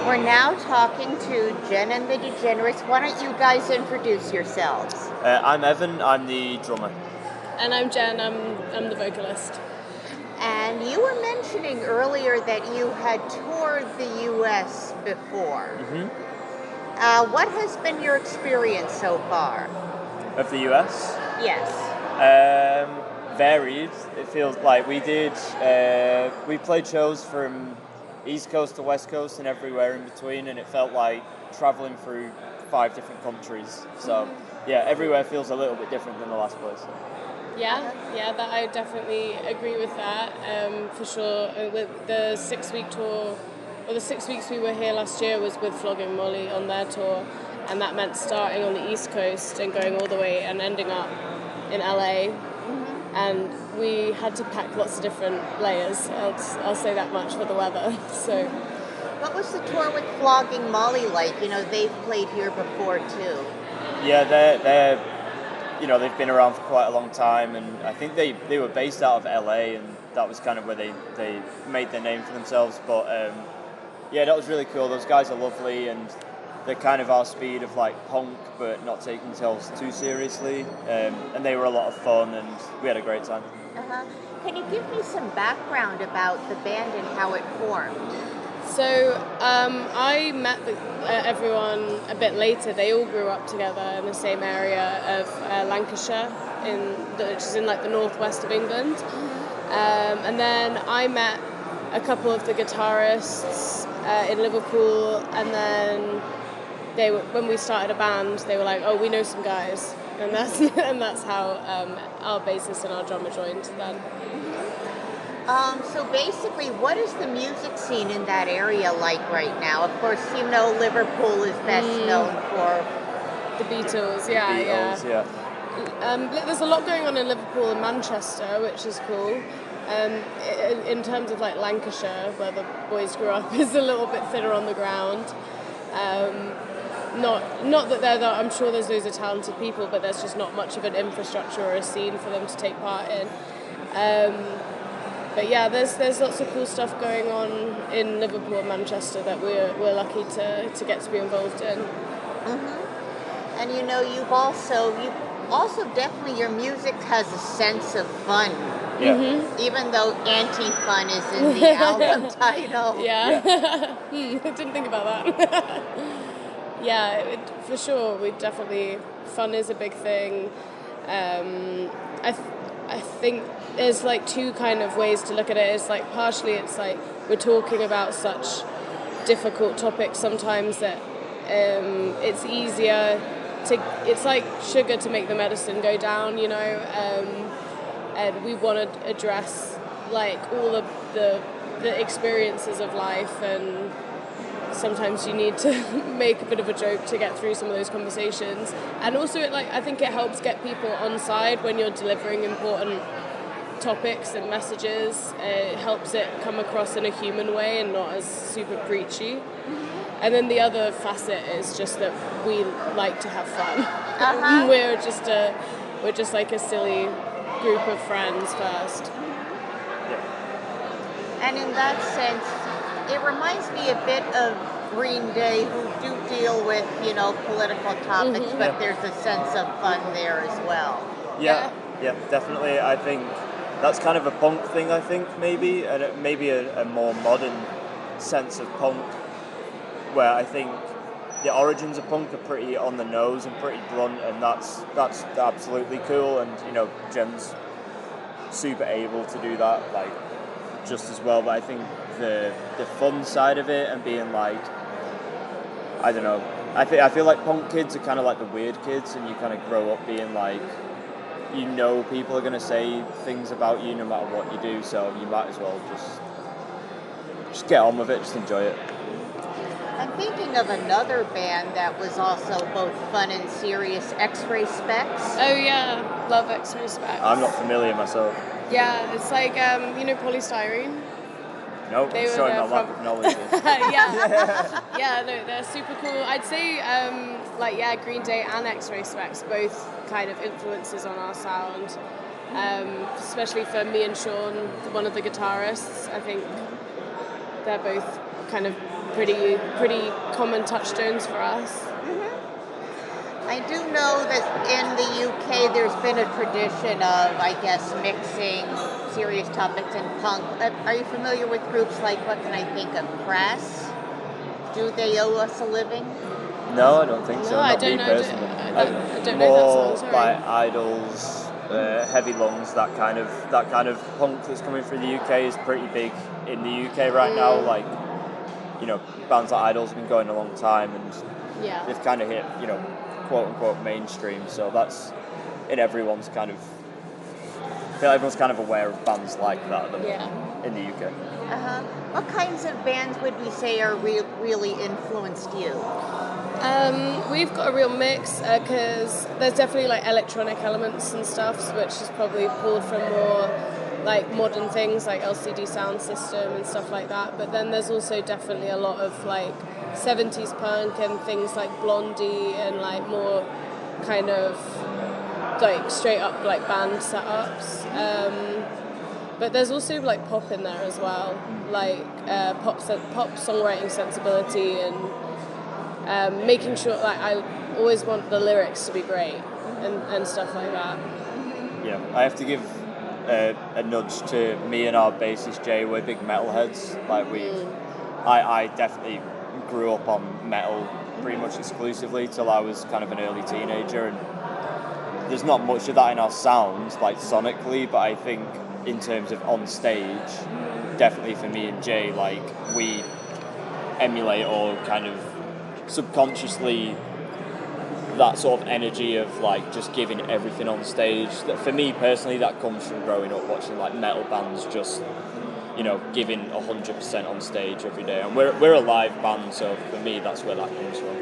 We're now talking to Jen and the Degenerates. Why don't you guys introduce yourselves? I'm Evan, I'm the drummer. And I'm Jen, I'm the vocalist. And you were mentioning earlier that you had toured the U.S. before. What has been your experience so far? Of the US? Yes. Varied. It feels like we played shows from East Coast to West Coast and everywhere in between, and it felt like traveling through 5 different countries. So yeah, everywhere feels a little bit different than the last place. Yeah, that I definitely agree with that, for sure. With the 6-week tour, or the 6 weeks we were here last year was with Flogging Molly on their tour, and that meant starting on the East Coast and going all the way and ending up in LA. And we had to pack lots of different layers. I'll say that much for the weather. So, what was the tour with Flogging Molly like? You know, they've played here before too. Yeah, they're they've been around for quite a long time, and I think they were based out of LA, and that was kind of where they made their name for themselves. But yeah, that was really cool. Those guys are lovely, and they're kind of our speed of like punk, but not taking themselves too seriously. And they were a lot of fun, and we had a great time. Can you give me some background about the band and how it formed? So I met everyone a bit later. They all grew up together in the same area of Lancashire, which is in like the northwest of England. And then I met a couple of the guitarists in Liverpool, and then when we started a band, they were like, "Oh, we know some guys," and that's how our bassist and our drummer joined then. So basically, what is the music scene in that area like right now? Of course, you know Liverpool is best known for the Beatles. Yeah. There's a lot going on in Liverpool and Manchester, which is cool. In terms of like Lancashire, where the boys grew up, is a little bit thinner on the ground. Not that I'm sure there's loads of talented people, but there's just not much of an infrastructure or a scene for them to take part in. But yeah, there's lots of cool stuff going on in Liverpool and Manchester that we're lucky to get to be involved in. And you know, you also definitely, your music has a sense of fun. Yeah. Even though anti-fun is in the album title. Yeah. I didn't think about that. Yeah, for sure. Fun is a big thing. I think there's like 2 kind of ways to look at it. It's like partially it's like we're talking about such difficult topics sometimes that it's easier it's like sugar to make the medicine go down, you know, and we want to address like all of the experiences of life, and sometimes you need to make a bit of a joke to get through some of those conversations. And also I think it helps get people on side when you're delivering important topics and messages. It helps it come across in a human way and not as super preachy. And then the other facet is just that we like to have fun. We're just like a silly group of friends first. And in that sense, it reminds me a bit of Green Day, who do deal with, you know, political topics, but there's a sense of fun there as well. Yeah, definitely. I think that's kind of a punk thing, I think, maybe, and maybe a more modern sense of punk, where I think the origins of punk are pretty on the nose and pretty blunt, and that's absolutely cool. And you know, Jen's super able to do that like just as well. But I think the fun side of it and being like, I don't know, I feel like punk kids are kind of like the weird kids, and you kind of grow up being like, you know, people are going to say things about you no matter what you do, so you might as well just get on with it, just enjoy it. I'm thinking of another band that was also both fun and serious, X-Ray Specs. Oh yeah, love X-Ray Specs. I'm not familiar myself. Yeah, it's like, you know Polystyrene? Nope, I'm showing my lack of knowledge. Yeah, no, they're super cool. I'd say, Green Day and X-Ray Specs, both kind of influences on our sound. Especially for me and Sean, one of the guitarists. I think they're both kind of pretty common touchstones for us. I do know that in the UK there's been a tradition of, I guess, mixing serious topics and punk. Are you familiar with groups like, what can I think of, Crass? Do they owe us a living? No, I don't think so. No, I Not don't me know. personally. I don't know More that song. Sorry. like Idols, Heavy Lungs, that kind of punk that's coming through the UK is pretty big in the UK right now. Like, you know, bands like Idols have been going a long time, and Yeah. they've kind of hit, you know, quote unquote mainstream. So that's in everyone's kind of. I feel everyone's kind of aware of bands like that at the moment in the UK. What kinds of bands would you say are really influenced you? We've got a real mix because there's definitely like electronic elements and stuff, which is probably pulled from more like modern things like LCD Sound System and stuff like that. But then there's also definitely a lot of like 70s punk and things like Blondie and like more kind of like straight up like band setups. But there's also like pop in there as well, like pop songwriting sensibility and making sure like I always want the lyrics to be great and stuff like that. Yeah, I have to give a nudge to me and our bassist Jay. We're big metalheads. Like I definitely grew up on metal pretty much exclusively till I was kind of an early teenager, and there's not much of that in our sound, like sonically, but I think in terms of on stage, definitely for me and Jay, like we emulate or kind of subconsciously that sort of energy of like just giving everything on stage. That for me personally, that comes from growing up watching like metal bands just, you know, giving 100% on stage every day. And we're a live band, so for me that's where that comes from.